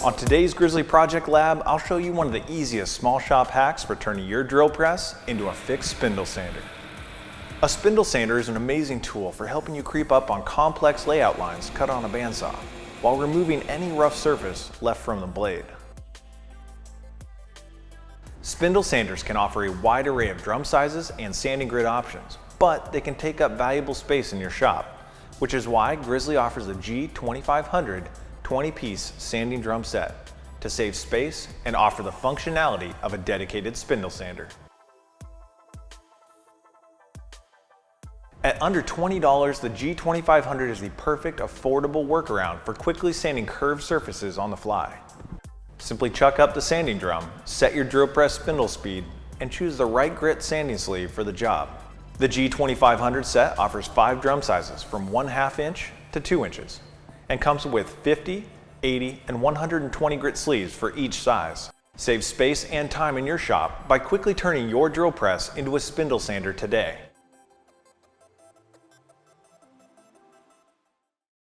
On today's Grizzly Project Lab, I'll show you one of the easiest small shop hacks for turning your drill press into a fixed spindle sander. A spindle sander is an amazing tool for helping you creep up on complex layout lines cut on a bandsaw, while removing any rough surface left from the blade. Spindle sanders can offer a wide array of drum sizes and sanding grit options, but they can take up valuable space in your shop, which is why Grizzly offers the G2500 20-piece sanding drum set to save space and offer the functionality of a dedicated spindle sander. At under $20, the G2500 is the perfect affordable workaround for quickly sanding curved surfaces on the fly. Simply chuck up the sanding drum, set your drill press spindle speed, and choose the right grit sanding sleeve for the job. The G2500 set offers 5 drum sizes from 1/2 inch to 2 inches and comes with 50, 80, and 120 grit sleeves for each size. Save space and time in your shop by quickly turning your drill press into a spindle sander today.